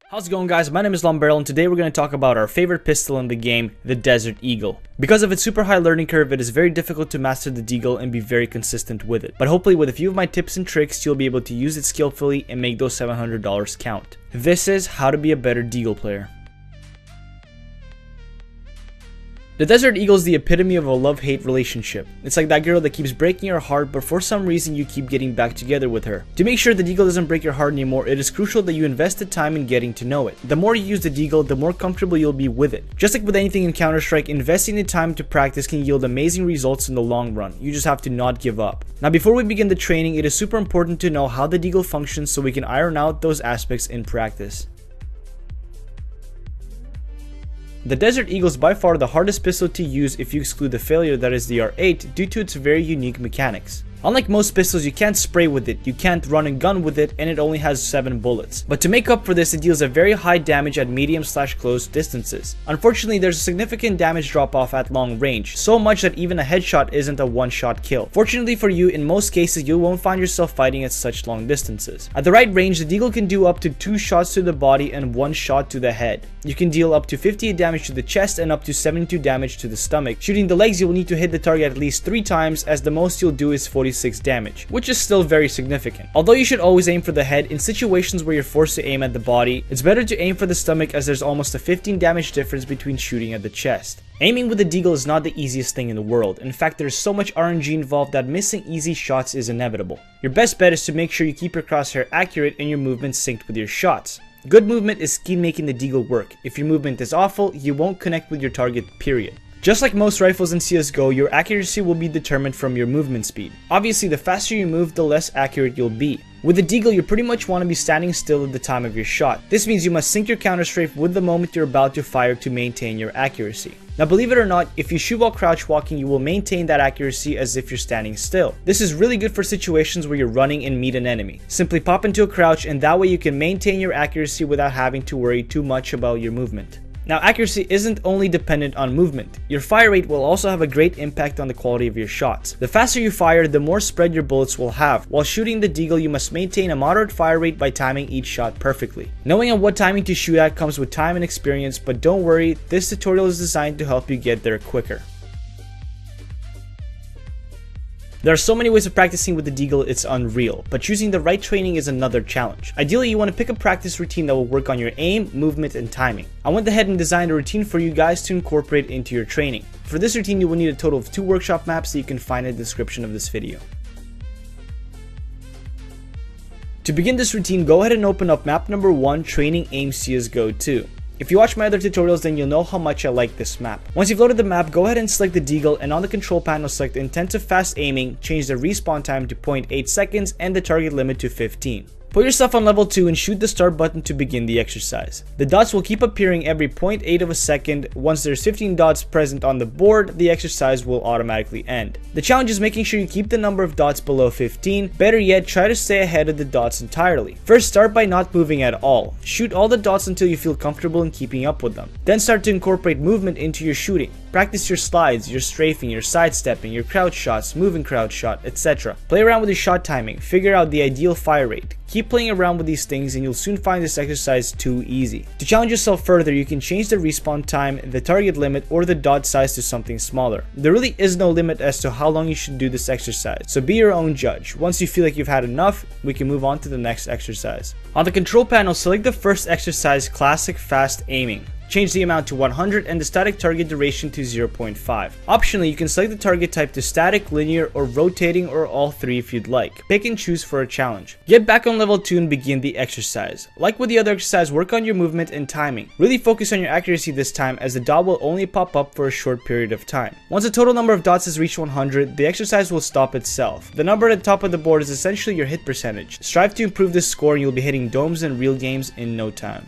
How's it going, guys? My name is Lombardo, and today we're going to talk about our favorite pistol in the game, the Desert Eagle. Because of its super high learning curve, it is very difficult to master the Deagle and be very consistent with it. But hopefully with a few of my tips and tricks, you'll be able to use it skillfully and make those $700 count. This is how to be a better Deagle player. The Desert Eagle is the epitome of a love-hate relationship. It's like that girl that keeps breaking your heart, but for some reason you keep getting back together with her. To make sure the Deagle doesn't break your heart anymore, it is crucial that you invest the time in getting to know it. The more you use the Deagle, the more comfortable you'll be with it. Just like with anything in Counter-Strike, investing the time to practice can yield amazing results in the long run. You just have to not give up. Now, before we begin the training, it is super important to know how the Deagle functions so we can iron out those aspects in practice. The Desert Eagle is by far the hardest pistol to use if you exclude the failure that is the R8 due to its very unique mechanics. Unlike most pistols, you can't spray with it, you can't run and gun with it, and it only has 7 bullets. But to make up for this, it deals a very high damage at medium/close distances. Unfortunately, there's a significant damage drop off at long range, so much that even a headshot isn't a one-shot kill. Fortunately for you, in most cases, you won't find yourself fighting at such long distances. At the right range, the Deagle can do up to 2 shots to the body and 1 shot to the head. You can deal up to 58 damage to the chest and up to 72 damage to the stomach. Shooting the legs, you will need to hit the target at least 3 times, as the most you'll do is 46 damage, which is still very significant. Although you should always aim for the head, in situations where you're forced to aim at the body, it's better to aim for the stomach, as there's almost a 15 damage difference between shooting at the chest. Aiming with the Deagle is not the easiest thing in the world. In fact, there's so much RNG involved that missing easy shots is inevitable. Your best bet is to make sure you keep your crosshair accurate and your movement synced with your shots. Good movement is key making the Deagle work. If your movement is awful, you won't connect with your target, period. Just like most rifles in CSGO, your accuracy will be determined from your movement speed. Obviously, the faster you move, the less accurate you'll be. With the Deagle, you pretty much want to be standing still at the time of your shot. This means you must sync your counter strafe with the moment you're about to fire to maintain your accuracy. Now, believe it or not, if you shoot while crouch walking, you will maintain that accuracy as if you're standing still. This is really good for situations where you're running and meet an enemy. Simply pop into a crouch, and that way you can maintain your accuracy without having to worry too much about your movement. Now, accuracy isn't only dependent on movement. Your fire rate will also have a great impact on the quality of your shots. The faster you fire, the more spread your bullets will have. While shooting the Deagle, you must maintain a moderate fire rate by timing each shot perfectly. Knowing at what timing to shoot at comes with time and experience, but don't worry, this tutorial is designed to help you get there quicker. There are so many ways of practicing with the Deagle, it's unreal, but choosing the right training is another challenge. Ideally, you want to pick a practice routine that will work on your aim, movement, and timing. I went ahead and designed a routine for you guys to incorporate into your training. For this routine, you will need a total of 2 workshop maps that you can find in the description of this video. To begin this routine, go ahead and open up map number 1, Training Aim CSGO 2. If you watch my other tutorials, then you'll know how much I like this map. Once you've loaded the map, go ahead and select the Deagle, and on the control panel select Intensive Fast Aiming, change the respawn time to 0.8 seconds and the target limit to 15. Put yourself on level 2 and shoot the start button to begin the exercise. The dots will keep appearing every 0.8 of a second. Once there's 15 dots present on the board, the exercise will automatically end. The challenge is making sure you keep the number of dots below 15. Better yet, try to stay ahead of the dots entirely. First, start by not moving at all. Shoot all the dots until you feel comfortable in keeping up with them. Then start to incorporate movement into your shooting. Practice your slides, your strafing, your sidestepping, your crouch shots, moving crouch shot, etc. Play around with your shot timing, figure out the ideal fire rate. Keep playing around with these things and you'll soon find this exercise too easy. To challenge yourself further, you can change the respawn time, the target limit, or the dot size to something smaller. There really is no limit as to how long you should do this exercise, so be your own judge. Once you feel like you've had enough, we can move on to the next exercise. On the control panel, select the first exercise, Classic Fast Aiming. Change the amount to 100 and the static target duration to 0.5. Optionally, you can select the target type to static, linear, or rotating, or all 3 if you'd like. Pick and choose for a challenge. Get back on level 2 and begin the exercise. Like with the other exercise, work on your movement and timing. Really focus on your accuracy this time, as the dot will only pop up for a short period of time. Once the total number of dots has reached 100, the exercise will stop itself. The number at the top of the board is essentially your hit percentage. Strive to improve this score and you'll be hitting domes in real games in no time.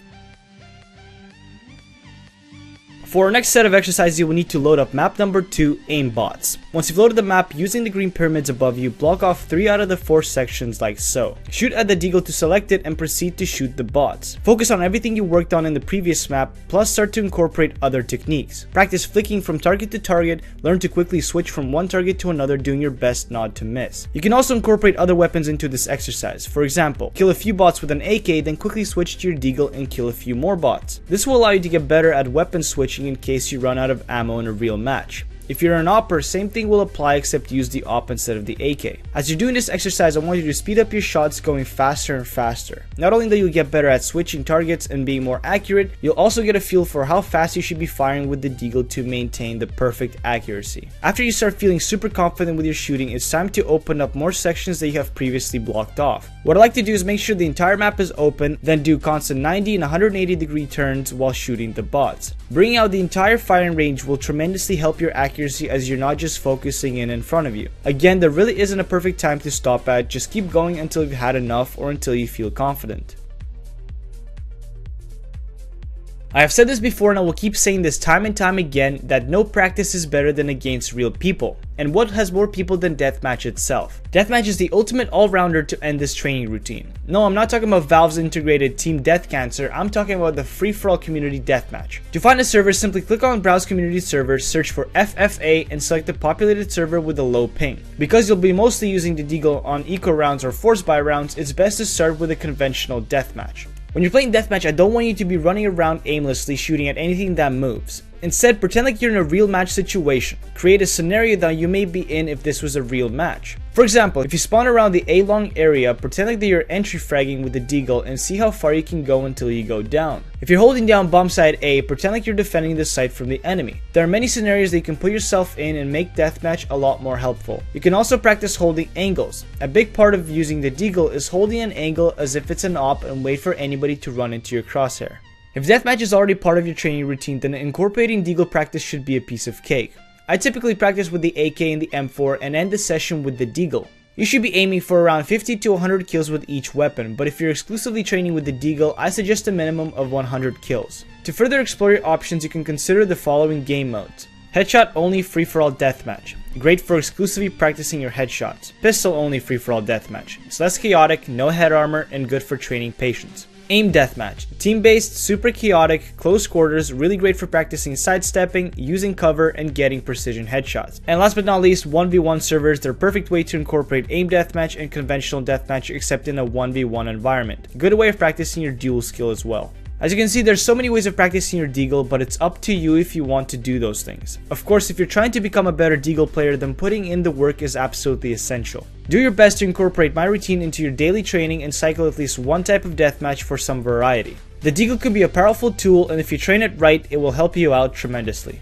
For our next set of exercises, you will need to load up map number 2, Aim Bots. Once you've loaded the map, using the green pyramids above you, block off 3 out of the 4 sections like so. Shoot at the Deagle to select it and proceed to shoot the bots. Focus on everything you worked on in the previous map, plus start to incorporate other techniques. Practice flicking from target to target, learn to quickly switch from one target to another, doing your best not to miss. You can also incorporate other weapons into this exercise. For example, kill a few bots with an AK, then quickly switch to your Deagle and kill a few more bots. This will allow you to get better at weapon switching in case you run out of ammo in a real match. If you're an opper, same thing will apply except use the op instead of the AK. As you're doing this exercise, I want you to speed up your shots going faster and faster. Not only that you'll get better at switching targets and being more accurate, you'll also get a feel for how fast you should be firing with the Deagle to maintain the perfect accuracy. After you start feeling super confident with your shooting, it's time to open up more sections that you have previously blocked off. What I like to do is make sure the entire map is open, then do constant 90 and 180 degree turns while shooting the bots. Bringing out the entire firing range will tremendously help your accuracy as you're not just focusing in front of you. Again, there really isn't a perfect time to stop at, just keep going until you've had enough or until you feel confident. I have said this before and I will keep saying this time and time again that no practice is better than against real people. And what has more people than deathmatch itself? Deathmatch is the ultimate all-rounder to end this training routine. No, I'm not talking about Valve's integrated Team Death Cancer, I'm talking about the free-for-all community deathmatch. To find a server, simply click on Browse Community Servers, search for FFA, and select the populated server with a low ping. Because you'll be mostly using the Deagle on eco rounds or force buy rounds, it's best to start with a conventional deathmatch. When you're playing deathmatch, I don't want you to be running around aimlessly shooting at anything that moves. Instead, pretend like you're in a real match situation. Create a scenario that you may be in if this was a real match. For example, if you spawn around the A-long area, pretend like that you're entry fragging with the Deagle and see how far you can go until you go down. If you're holding down bomb site A, pretend like you're defending the site from the enemy. There are many scenarios that you can put yourself in and make deathmatch a lot more helpful. You can also practice holding angles. A big part of using the Deagle is holding an angle as if it's an op and wait for anybody to run into your crosshair. If deathmatch is already part of your training routine, then incorporating Deagle practice should be a piece of cake. I typically practice with the AK and the M4 and end the session with the Deagle. You should be aiming for around 50 to 100 kills with each weapon, but if you're exclusively training with the Deagle, I suggest a minimum of 100 kills. To further explore your options, you can consider the following game modes. Headshot only free-for-all deathmatch. Great for exclusively practicing your headshots. Pistol only free-for-all deathmatch. It's less chaotic, no head armor, and good for training patience. Aim deathmatch. Team-based, super chaotic, close quarters, really great for practicing sidestepping, using cover, and getting precision headshots. And last but not least, 1v1 servers. They're a perfect way to incorporate aim deathmatch and conventional deathmatch except in a 1v1 environment. Good way of practicing your duel skill as well. As you can see, there's so many ways of practicing your Deagle, but it's up to you if you want to do those things. Of course, if you're trying to become a better Deagle player, then putting in the work is absolutely essential. Do your best to incorporate my routine into your daily training and cycle at least one type of deathmatch for some variety. The Deagle can be a powerful tool, and if you train it right, it will help you out tremendously.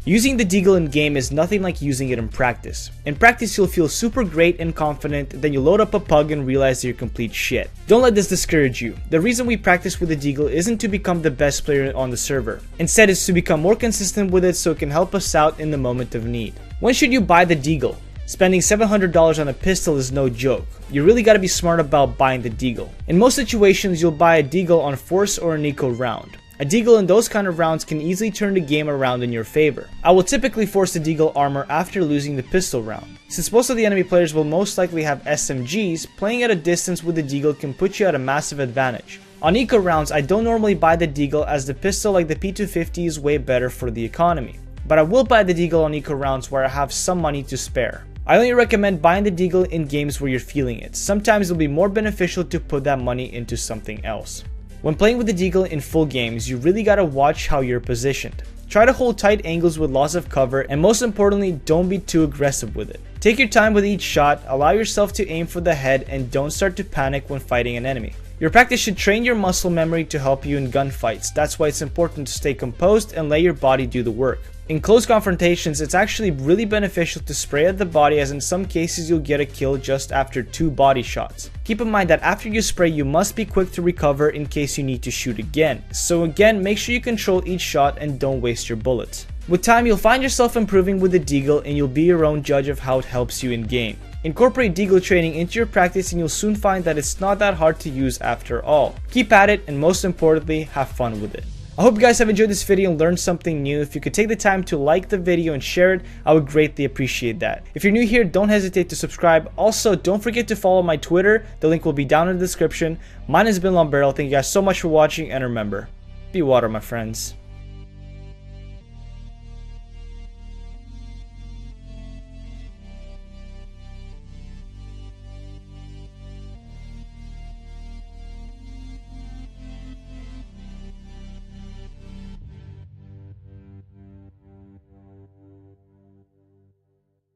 Using the Deagle in game is nothing like using it in practice. In practice, you'll feel super great and confident, then you load up a pug and realize you're complete shit. Don't let this discourage you. The reason we practice with the Deagle isn't to become the best player on the server. Instead, it's to become more consistent with it so it can help us out in the moment of need. When should you buy the Deagle? Spending $700 on a pistol is no joke. You really gotta be smart about buying the Deagle. In most situations, you'll buy a Deagle on force or an eco round. A Deagle in those kind of rounds can easily turn the game around in your favor. I will typically force the Deagle armor after losing the pistol round. Since most of the enemy players will most likely have SMGs, playing at a distance with the Deagle can put you at a massive advantage. On eco rounds, I don't normally buy the Deagle as the pistol like the P250 is way better for the economy. But I will buy the Deagle on eco rounds where I have some money to spare. I only recommend buying the Deagle in games where you're feeling it. Sometimes it'll be more beneficial to put that money into something else. When playing with the Deagle in full games, you really gotta watch how you're positioned. Try to hold tight angles with loss of cover, and most importantly, don't be too aggressive with it. Take your time with each shot, allow yourself to aim for the head, and don't start to panic when fighting an enemy. Your practice should train your muscle memory to help you in gunfights. That's why it's important to stay composed and let your body do the work. In close confrontations, it's actually really beneficial to spray at the body, as in some cases you'll get a kill just after 2 body shots. Keep in mind that after you spray, you must be quick to recover in case you need to shoot again. So again, make sure you control each shot and don't waste your bullets. With time, you'll find yourself improving with the Deagle, and you'll be your own judge of how it helps you in game. Incorporate Deagle training into your practice and you'll soon find that it's not that hard to use after all. Keep at it, and most importantly, have fun with it. I hope you guys have enjoyed this video and learned something new. If you could take the time to like the video and share it, I would greatly appreciate that. If you're new here, don't hesitate to subscribe. Also, don't forget to follow my Twitter. The link will be down in the description. Mine has been Lombardo. Thank you guys so much for watching, and remember, be water, my friends.